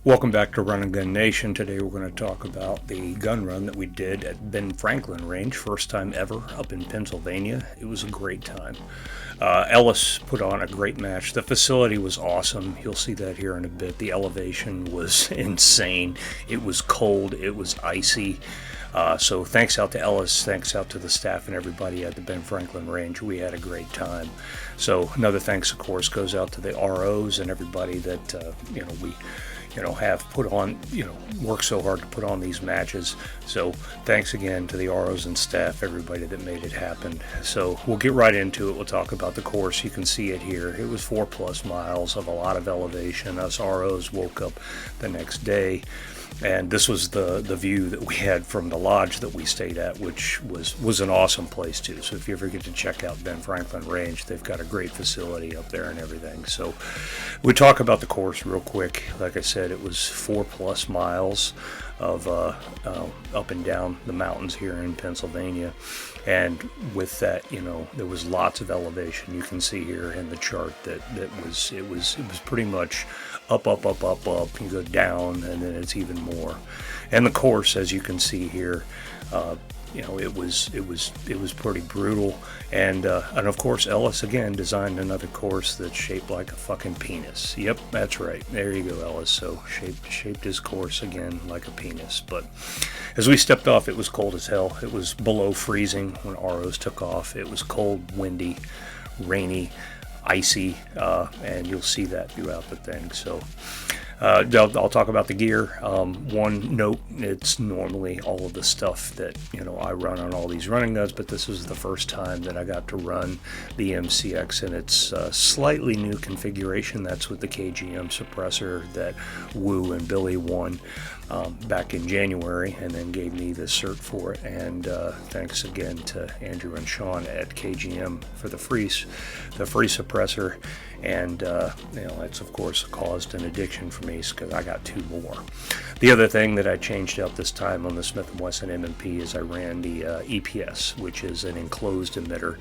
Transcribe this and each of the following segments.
Welcome back to Run and Gun Nation. Today we're going to talk about the gun run that we did at Ben Franklin Range. First time ever up in Pennsylvania. It was a great time. Ellis put on a great match. The facility was awesome. You'll see that here in a bit. The elevation was insane. It was cold. It was icy. So thanks out to Ellis, thanks out to the staff and everybody at the Ben Franklin Range. We had a great time. So another thanks, of course, goes out to the ROs and everybody that we have put on, worked so hard to put on these matches. So thanks again to the ROs and staff, everybody that made it happen. So we'll get right into it. We'll talk about the course. You can see it here. It was 4+ miles of a lot of elevation. Us ROs woke up the next day, and this was the view that we had from the lodge that we stayed at, which was an awesome place too. So if you ever get to check out Ben Franklin Range, they've got a great facility up there and everything. So we talk about the course real quick. Like I said, it was 4+ miles of up and down the mountains here in Pennsylvania, and with that, there was lots of elevation. You can see here in the chart that it was pretty much up, you go down, and then it's even more. And the course, as you can see here, it was pretty brutal. And of course, Ellis again designed another course that's shaped like a fucking penis. Yep, that's right. There you go, Ellis. So shaped his course again like a penis. But as we stepped off, it was cold as hell. It was below freezing when ROs took off. It was cold, windy, rainy, icy, and you'll see that throughout the thing. So I'll talk about the gear. One note, it's normally all of the stuff that I run on all these running guns, but this was the first time that I got to run the MCX in its slightly new configuration. That's with the KGM suppressor that Wu and Billy won back in January, and then gave me the cert for it. And thanks again to Andrew and Sean at KGM for the free suppressor. And that's of course caused an addiction for me because I got 2 more. The other thing that I changed out this time on the Smith & Wesson M&P is I ran the EPS, which is an enclosed emitter.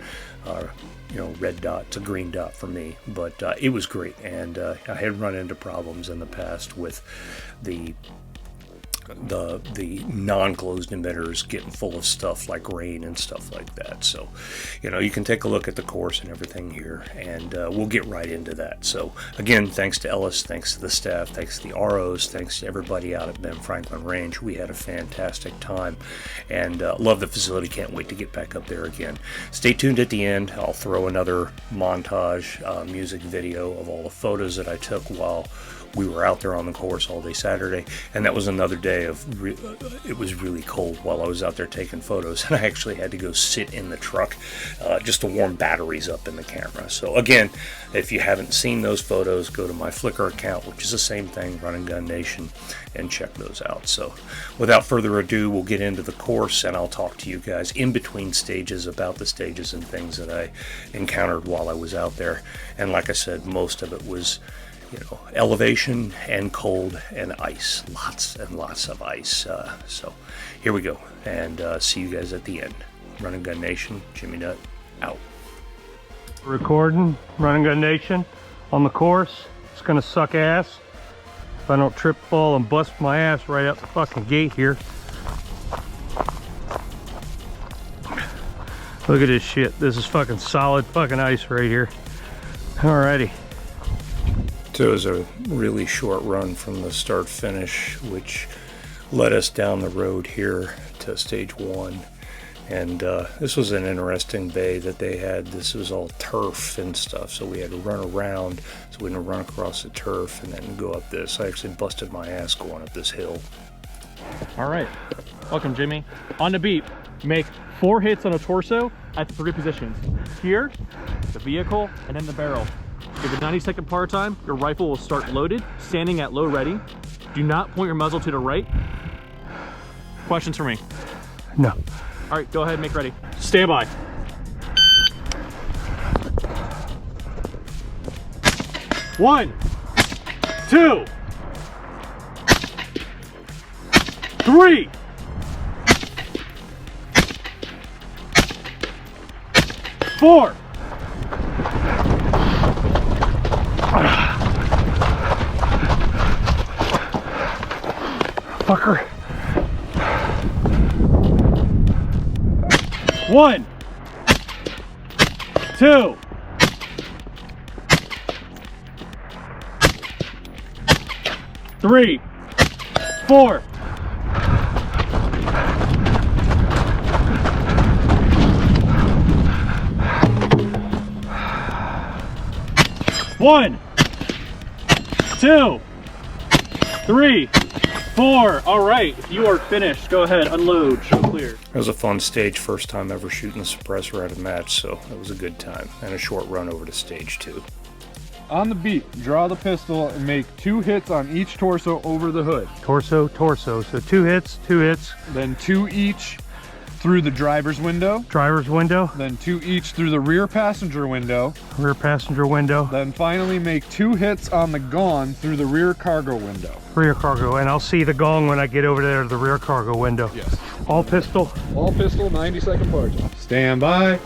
Red dot to green dot for me, but it was great. And I had run into problems in the past with the non-closed emitters getting full of stuff like rain and stuff like that. So you can take a look at the course and everything here, and we'll get right into that. So again, thanks to Ellis, thanks to the staff, thanks to the ROs, thanks to everybody out at Ben Franklin Range. We had a fantastic time, and love the facility. Can't wait to get back up there again. Stay tuned at the end. I'll throw another montage music video of all the photos that I took while we were out there on the course all day Saturday. And that was another day of it was really cold while I was out there taking photos, and I actually had to go sit in the truck just to warm batteries up in the camera. So again, if you haven't seen those photos, go to my Flickr account, which is the same thing, Run and Gun Nation, and check those out. So without further ado, we'll get into the course, and I'll talk to you guys in between stages about the stages and things that I encountered while I was out there. And like I said, most of it was elevation and cold and ice, lots and lots of ice. So here we go, and see you guys at the end. Run and Gun Nation, Jimmy Nutt out. Recording Run and Gun Nation on the course. It's gonna suck ass if I don't trip, fall, and bust my ass right out the fucking gate here. Look at this shit. This is fucking solid fucking ice right here. Alrighty. So it was a really short run from the start finish, which led us down the road here to stage 1. And this was an interesting bay that they had. This was all turf and stuff, so we had to run around so we didn't run across the turf and then go up this. I actually busted my ass going up this hill. All right, welcome Jimmy. On the beep, make 4 hits on a torso at 3 positions. Here, the vehicle, and then the barrel. Give a 90-second par time, your rifle will start loaded, standing at low ready. Do not point your muzzle to the right. Questions for me? No. All right, go ahead and make ready. Stand by. One, 2, 3. 4. Fucker. 1, 2, 3, 4. 1, 2, 3, 4. All right, you are finished. Go ahead, unload, show clear. It was a fun stage, first time ever shooting a suppressor at a match, so it was a good time. And a short run over to stage 2. On the beat, draw the pistol and make 2 hits on each torso over the hood. Torso, torso. So 2 hits, 2 hits. Then 2 each through the driver's window. Driver's window. Then 2 each through the rear passenger window. Rear passenger window. Then finally make 2 hits on the gong through the rear cargo window. Rear cargo. And I'll see the gong when I get over there to the rear cargo window. Yes. All pistol. All pistol, 90-second bar time. Stand by.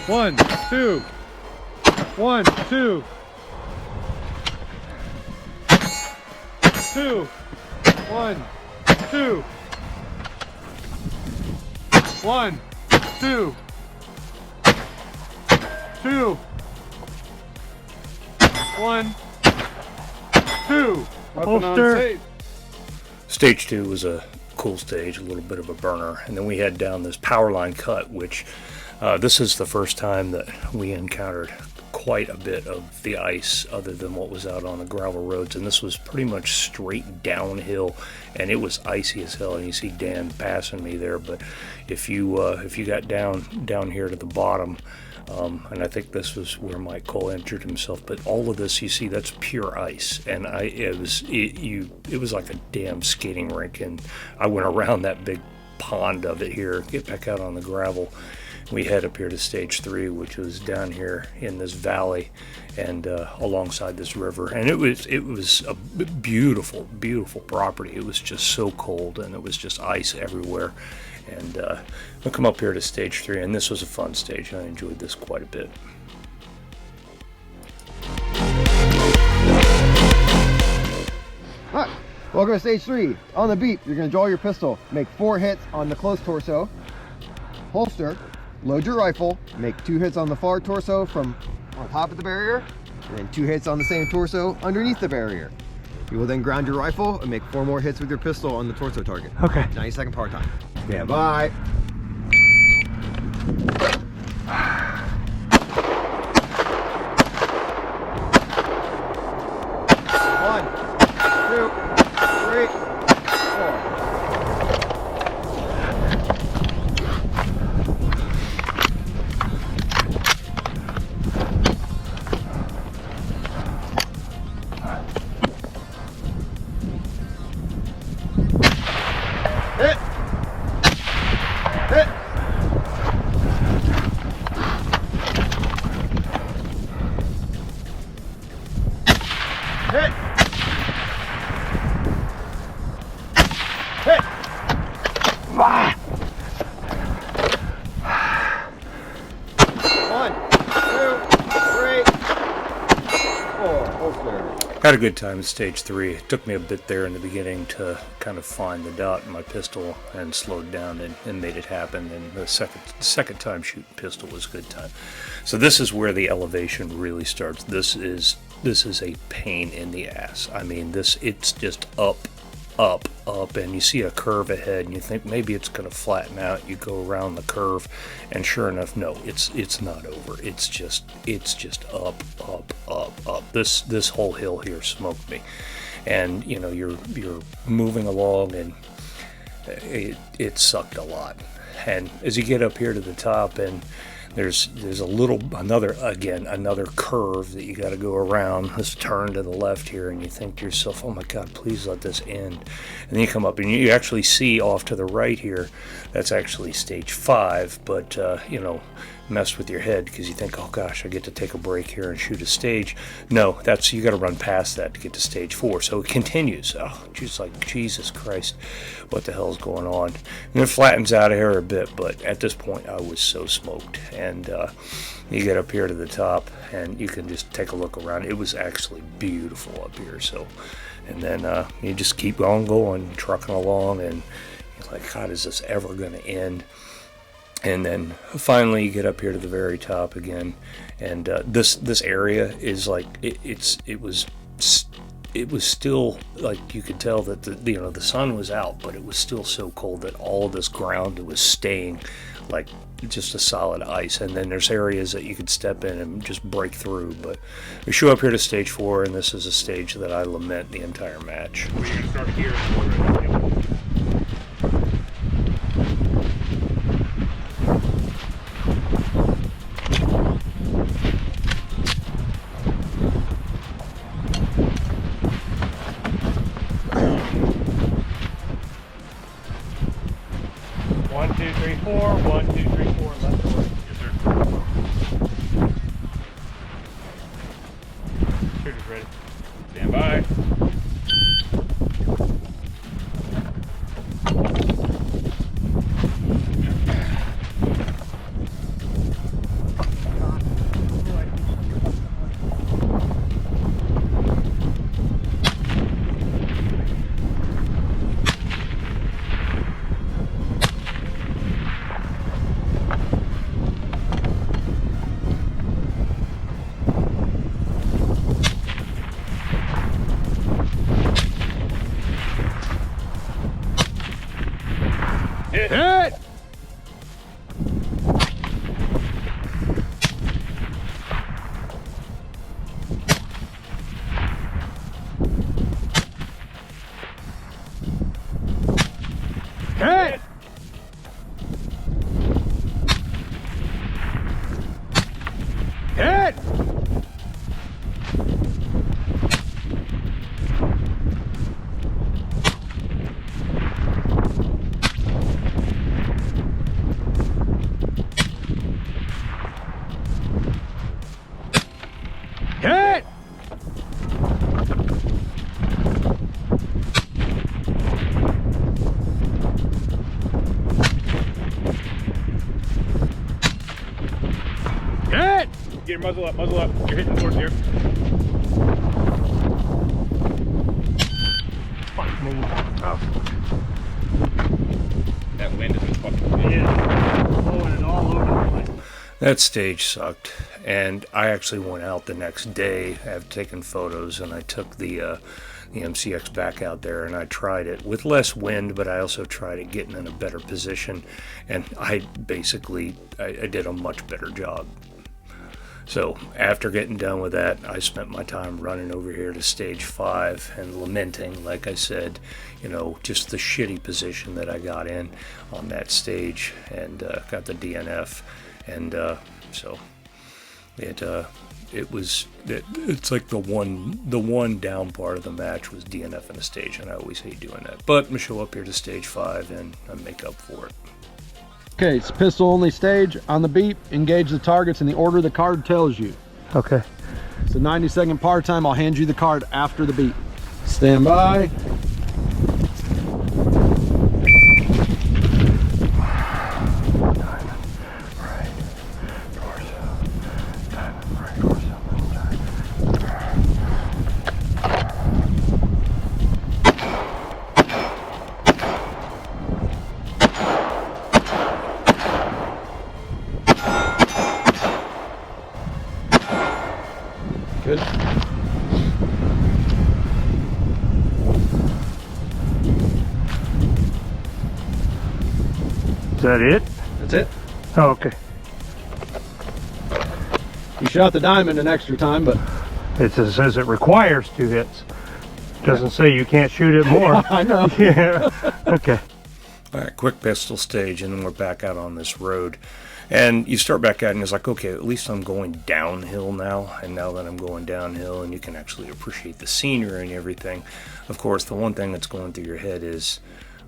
1, 2. 1, 2. 2. 1, 2. 1, 2. 2. 1, 2. Weapon on Holster. safe. Stage 2 was a cool stage, a little bit of a burner. And then we head down this power line cut, which this is the first time that we encountered quite a bit of the ice other than what was out on the gravel roads, and this was pretty much straight downhill, and it was icy as hell. And you see Dan passing me there, but if you got down here to the bottom, and I think this was where Mike Cole injured himself, but all of this, you see, that's pure ice, and it was like a damn skating rink. And I went around that big pond of it here, get back out on the gravel. We head up here to stage 3, which was down here in this valley and alongside this river. And it was a beautiful, beautiful property. It was just so cold, and it was just ice everywhere. And we'll come up here to stage 3, and this was a fun stage. I enjoyed this quite a bit. Alright, welcome to stage 3. On the beat, you're going to draw your pistol, make 4 hits on the close torso, holster, load your rifle, make 2 hits on the far torso from on top of the barrier, and then 2 hits on the same torso underneath the barrier. You will then ground your rifle and make 4 more hits with your pistol on the torso target. Okay. 90-second power time. Stand by. 1, 2, 3, 4. Hit! Hit! Hit! Hit! Ah! 1, 2, 3, 4. Holster. Had a good time at stage 3. It took me a bit there in the beginning to kind of find the dot in my pistol, and slowed down and made it happen. And the second time shooting pistol was a good time. So this is where the elevation really starts. This is a pain in the ass. I mean, it's just up, and you see a curve ahead, and you think maybe it's going to flatten out. You go around the curve, and sure enough, no, it's not over. It's just up. This whole hill here smoked me, and you know you're moving along, and it sucked a lot. And as you get up here to the top, and there's another curve that you got to go around. Let's turn to the left here, and you think to yourself, oh my God, please let this end. And then you come up and you actually see off to the right here, that's actually stage 5, but messed with your head because you think, oh gosh, I get to take a break here and shoot a stage. No, you got to run past that to get to stage 4. So it continues. Oh, just like, Jesus Christ, what the hell is going on? And it flattens out of here a bit, but at this point I was so smoked. And you get up here to the top and you can just take a look around. It was actually beautiful up here. So, And then you just keep on going, trucking along, and you're like, God, is this ever going to end? And then finally you get up here to the very top again, and this area is like it was still like, you could tell that the sun was out, but it was still so cold that all of this ground was staying like just a solid ice. And then there's areas that you could step in and just break through. But we show up here to stage 4, and this is a stage that I lament the entire match. We're gonna start here. One, two, three, four. 1, 2, 3, 4. Left to right. Yes, sir. Shooter's ready. Stand by. Hit! Hit! Hit! Hit! Hit! Get your muzzle up, muzzle up. You're hitting towards here. Fuck me. Oh. That wind is fucking. It is blowing it all over the place. That stage sucked, and I actually went out the next day. I've taken photos, and I took the MCX back out there, and I tried it with less wind, but I also tried it getting in a better position, and I did a much better job. So after getting done with that, I spent my time running over here to stage 5 and lamenting, like I said, just the shitty position that I got in on that stage, and got the DNF. And so it's like the one down part of the match was DNF in a stage, and I always hate doing that. But I'm gonna show up here to stage 5 and I make up for it. Okay, it's pistol only stage. On the beep, engage the targets in the order the card tells you. Okay. It's a 90-second par time. I'll hand you the card after the beep. Stand by. Good. Is that it? That's it. Oh, okay. You shot the diamond an extra time, but It says it requires 2 hits. Doesn't say you can't shoot it more. I know. Yeah. Okay. All right, quick pistol stage, and then we're back out on this road. And you start back out, and it's like, okay, at least I'm going downhill now. And now that I'm going downhill, and you can actually appreciate the scenery and everything. Of course, the one thing that's going through your head is,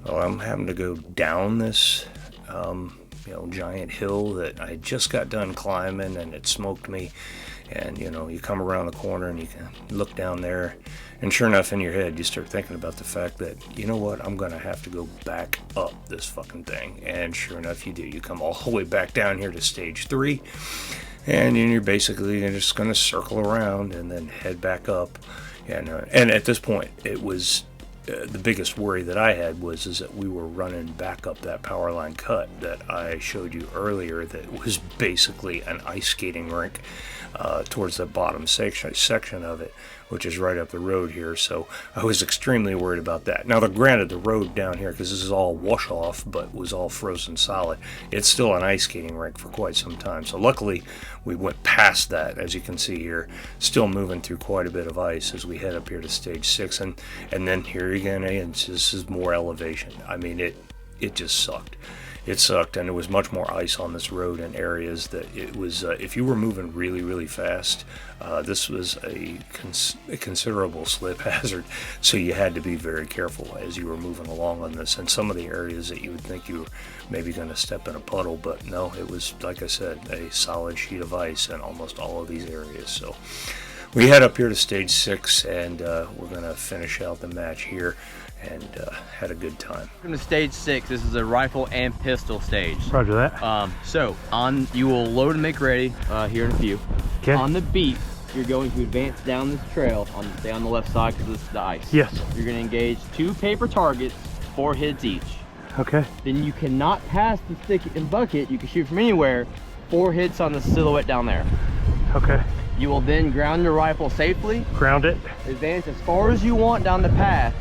well, I'm having to go down this, giant hill that I just got done climbing, and it smoked me. And, you come around the corner, and you can look down there. And sure enough, in your head, you start thinking about the fact that, you know what, I'm going to have to go back up this fucking thing. And sure enough, you do. You come all the way back down here to stage 3. And then you're just going to circle around and then head back up. And at this point, it was the biggest worry that I had is that we were running back up that power line cut that I showed you earlier that was basically an ice skating rink towards the bottom section of it, which is right up the road here. So I was extremely worried about that. Now, granted, the road down here, because this is all wash off, but was all frozen solid, it's still an ice skating rink for quite some time. So luckily, we went past that, as you can see here, still moving through quite a bit of ice as we head up here to stage 6. And then here again, this is more elevation. I mean, it just sucked. It sucked, and there was much more ice on this road in areas that it was, if you were moving really, really fast, this was a considerable slip hazard, so you had to be very careful as you were moving along on this. And some of the areas that you would think you were maybe going to step in a puddle, but no, it was, like I said, a solid sheet of ice in almost all of these areas. So we head up here to stage 6, and we're going to finish out the match here, and had a good time. Welcome to stage 6. This is a rifle and pistol stage. Roger that. So you will load and make ready here in a few. Okay. On the beep, you're going to advance down this trail. Stay on the left side because it's the ice. Yes. You're going to engage 2 paper targets, 4 hits each. Okay. Then you cannot pass the stick and bucket. You can shoot from anywhere. 4 hits on the silhouette down there. Okay. You will then ground your rifle safely. Ground it. Advance as far as you want down the path.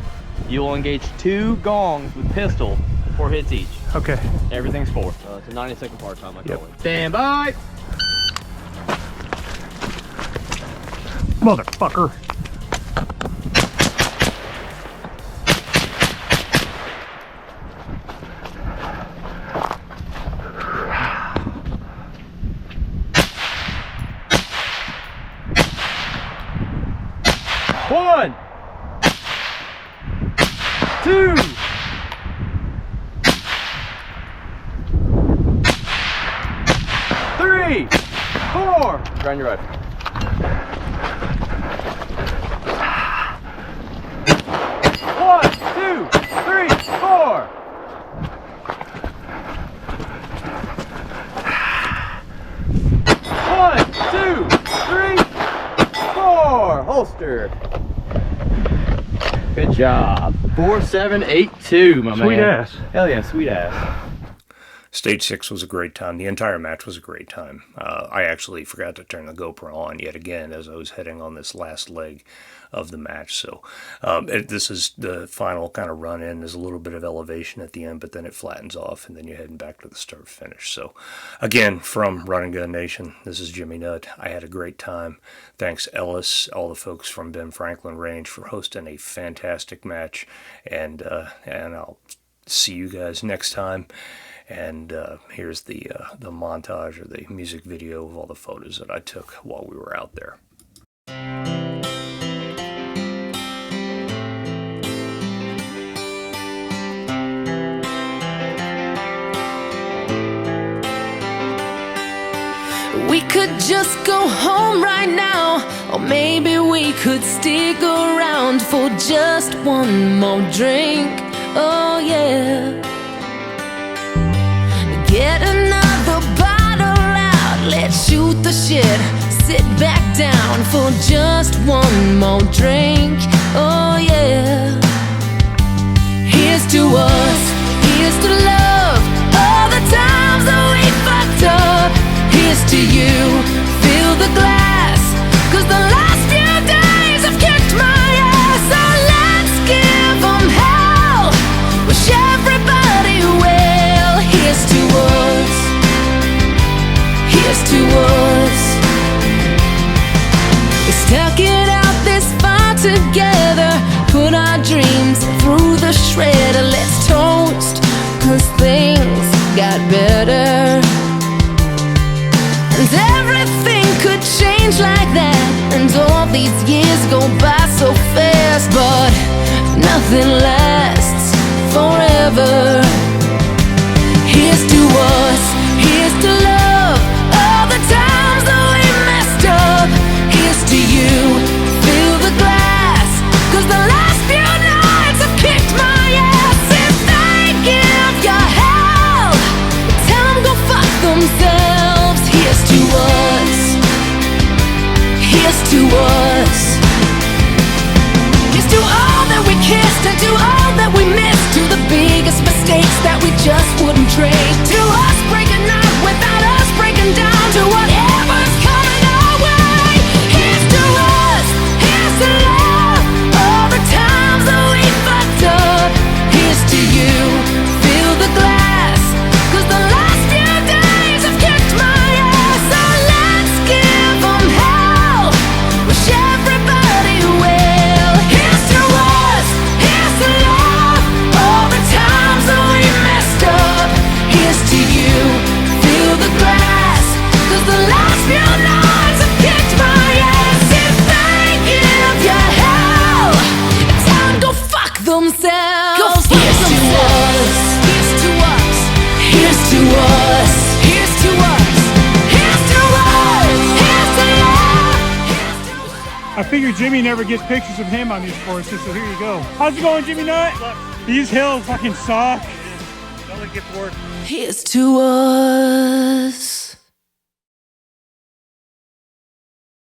You will engage 2 gongs with pistol, 4 hits each. Okay. Everything's 4. It's a 90-second part time, like Yep. always. Stand by. Motherfucker. One, 2, 3, 4. Ground your rifle. 1, 2, 3, 4. 1, 2, 3, 4. Holster. Good job. 4782, my man. Sweet ass. Hell yeah, sweet ass. Stage 6 was a great time. The entire match was a great time. I actually forgot to turn the GoPro on yet again as I was heading on this last leg of the match. So this is the final kind of run in. There's a little bit of elevation at the end, but then it flattens off, and then you're heading back to the start finish. So again, from Run and Gun Nation, this is Jimmy Nutt. I had a great time. Thanks, Ellis, all the folks from Ben Franklin Range for hosting a fantastic match, and I'll see you guys next time. And here's the montage or the music video of all the photos that I took while we were out there. We could just go home right now, or maybe we could stick around for just one more drink. Oh yeah. Get another bottle out, let's shoot the shit. Sit back down for just one more drink. Oh yeah. Here's to us, here's to love, all the times that we fucked up. Here's to you, fill the glass, 'cause the last few days have kicked my ass. So let's give them hell, wish everybody well. Here's to us, here's to us. We stuck it out this far together, put our dreams through the shredder. Let's toast, 'cause things got better. And everything could change like that, and all these years go by so fast, but nothing lasts forever. Here's to us, here's to love, all the times that we messed up. Here's to you, fill the glass, 'cause the last few nights have kicked my ass. If they give you hell, tell them go fuck themselves. Here's to us, here's to us. I figure Jimmy never gets pictures of him on these courses, so here you go. How's it going, Jimmy Nut? These hills fucking suck. Here's to us.